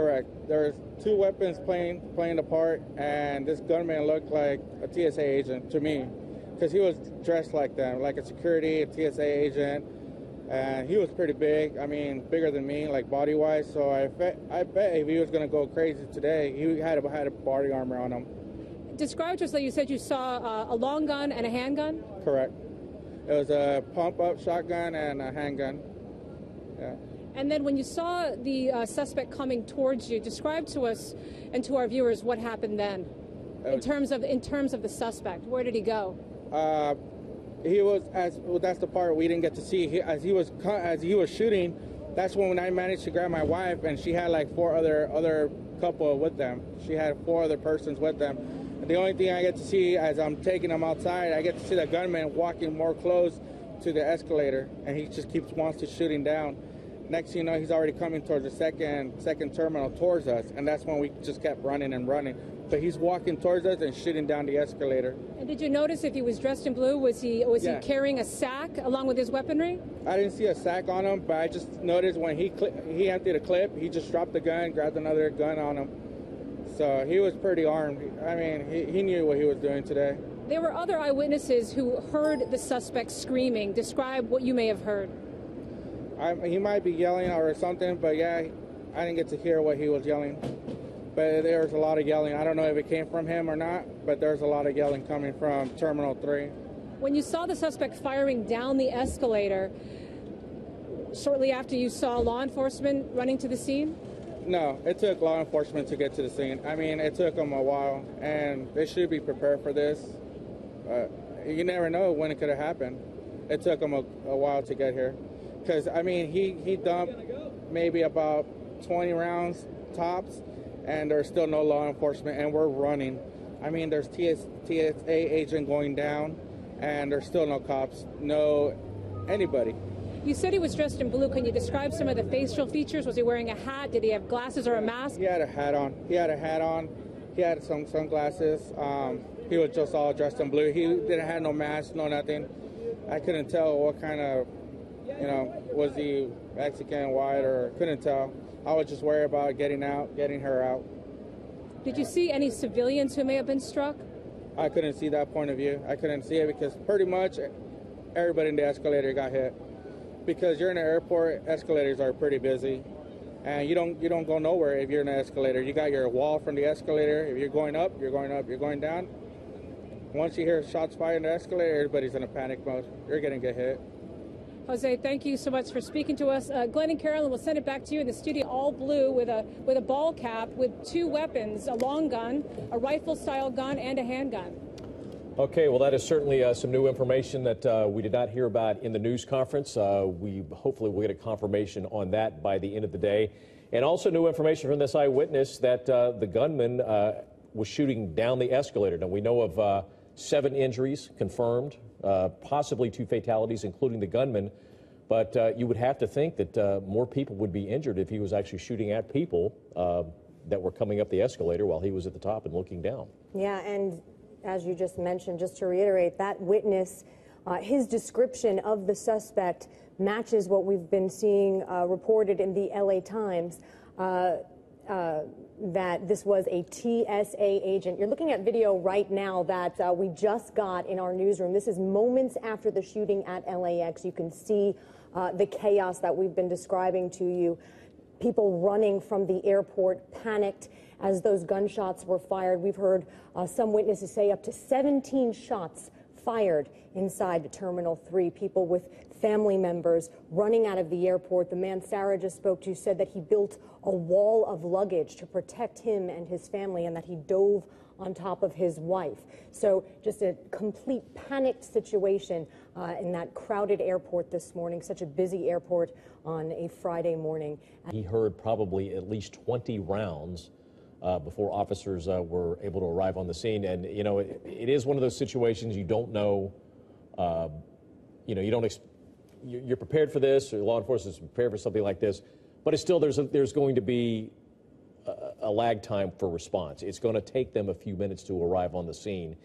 Correct. There's two weapons playing the part, and this gunman looked like a TSA agent to me, because he was dressed like them, like a security, a TSA agent, and he was pretty big. I mean, bigger than me, like body-wise. So I bet if he was going to go crazy today, he had a body armor on him. Describe to us that you said you saw a long gun and a handgun? Correct. It was a pump-up shotgun and a handgun. Yeah. And then when you saw the suspect coming towards you, describe to us and to our viewers what happened then, in terms of the suspect. Where did he go? He was that's the part we didn't get to see. As he was shooting, that's when I managed to grab my wife, and she had like four other couple with them. She had four other persons with them. And the only thing I get to see as I'm taking them outside, I get to see the gunman walking more close to the escalator, and he just wants to shooting down. Next thing you know, he's already coming towards the second terminal towards us, and that's when we just kept running and running. But he's walking towards us and shooting down the escalator. And did you notice if he was dressed in blue? Was he carrying a sack along with his weaponry? I didn't see a sack on him, but I just noticed when he emptied a clip, he just dropped the gun, grabbed another gun on him. So he was pretty armed. I mean, he knew what he was doing today. There were other eyewitnesses who heard the suspect screaming. Describe what you may have heard. He might be yelling or something, but yeah, I didn't get to hear what he was yelling. But there was a lot of yelling. I don't know if it came from him or not, but there's a lot of yelling coming from Terminal 3. When you saw the suspect firing down the escalator, shortly after you saw law enforcement running to the scene? No, it took law enforcement to get to the scene. I mean, it took them a while, and they should be prepared for this. You never know when it could have happened. It took them a while to get here. Because, I mean, he dumped maybe about 20 rounds tops, and there's still no law enforcement, and we're running. I mean, there's TSA agent going down, and there's still no cops, no anybody. You said he was dressed in blue. Can you describe some of the facial features? Was he wearing a hat? Did he have glasses or a mask? He had a hat on. He had some sunglasses. He was just all dressed in blue. He didn't have no mask, no nothing. I couldn't tell what kind of, was he Mexican, white, or couldn't tell. I was just worried about getting her out. Did you see any civilians who may have been struck? I couldn't see that point of view. I couldn't see it because pretty much everybody in the escalator got hit. Because you're in an airport, escalators are pretty busy, and you don't go nowhere if you're in an escalator. You got your wall from the escalator. If you're going up, you're going up. You're going down. Once you hear shots fired in the escalator, everybody's in a panic mode. You're going to get hit. Jose, thank you so much for speaking to us. Glenn and Carolyn, we'll send it back to you in the studio, all blue with a ball cap with two weapons, a long gun, a rifle-style gun, and a handgun. Okay, well, that is certainly some new information that we did not hear about in the news conference. We hopefully will get a confirmation on that by the end of the day. And also new information from this eyewitness that the gunman was shooting down the escalator. Now, we know of 7 injuries confirmed, possibly 2 fatalities, including the gunman. But you would have to think that more people would be injured if he was actually shooting at people that were coming up the escalator while he was at the top and looking down. Yeah, and as you just mentioned, just to reiterate, that witness, his description of the suspect matches what we've been seeing reported in the LA Times, that this was a TSA agent. You're looking at video right now that we just got in our newsroom. This is moments after the shooting at LAX. You can see the chaos that we've been describing to you. People running from the airport, panicked as those gunshots were fired. We've heard some witnesses say up to 17 shots fired inside Terminal 3. People with family members running out of the airport. The man Sarah just spoke to said that he built a wall of luggage to protect him and his family, and that he dove on top of his wife. So just a complete panicked situation in that crowded airport this morning, such a busy airport on a Friday morning. He heard probably at least 20 rounds before officers were able to arrive on the scene. And, it is one of those situations you don't know, you're prepared for this, or law enforcement is prepared for something like this, but it's still, there's going to be a lag time for response. It's going to take them a few minutes to arrive on the scene.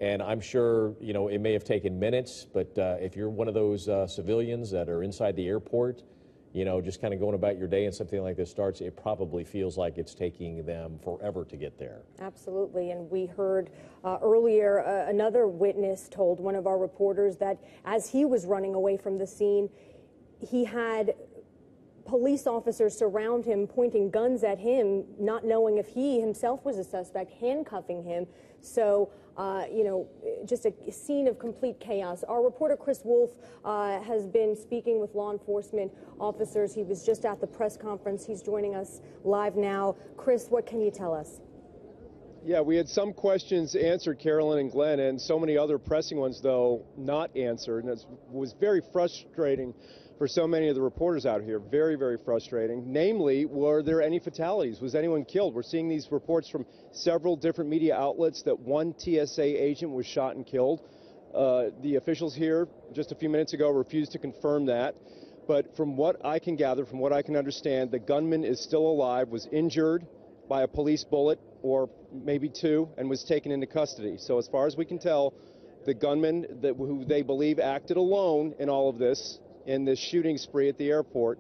And I'm sure, it may have taken minutes, but if you're one of those civilians that are inside the airport you know, just kind of going about your day and something like this starts, it probably feels like it's taking them forever to get there. Absolutely. And we heard earlier another witness told one of our reporters that as he was running away from the scene, he had police officers surround him, pointing guns at him, not knowing if he himself was a suspect, handcuffing him. So, you know, just a scene of complete chaos. Our reporter Chris Wolf has been speaking with law enforcement officers. He was just at the press conference. He's joining us live now. Chris, what can you tell us? Yeah, we had some questions answered, Carolyn and Glenn, and so many other pressing ones, though, not answered. And it was very frustrating for so many of the reporters out here. Very, very frustrating. Namely, were there any fatalities? Was anyone killed? We're seeing these reports from several different media outlets that one TSA agent was shot and killed. The officials here just a few minutes ago refused to confirm that. But from what I can gather, from what I can understand, the gunman is still alive, was injured by a police bullet or maybe two, and was taken into custody. So as far as we can tell, the gunman who they believe acted alone in all of this, in this shooting spree at the airport,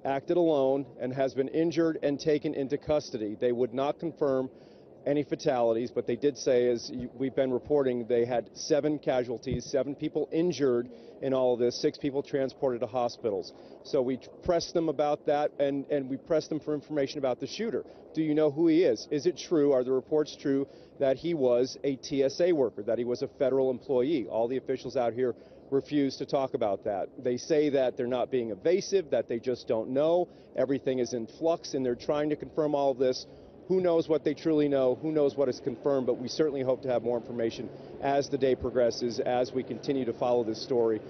acted alone and has been injured and taken into custody. They would not confirm any fatalities, but they did say, as we've been reporting, they had 7 casualties, 7 people injured in all of this, 6 people transported to hospitals. So we pressed them about that, and we pressed them for information about the shooter. Do you know who he is? Is it true, are the reports true, that he was a TSA worker, that he was a federal employee? All the officials out here refuse to talk about that. They say that they're not being evasive, that they just don't know. Everything is in flux, and they're trying to confirm all of this. Who knows what they truly know? Who knows what is confirmed? But we certainly hope to have more information as the day progresses, as we continue to follow this story.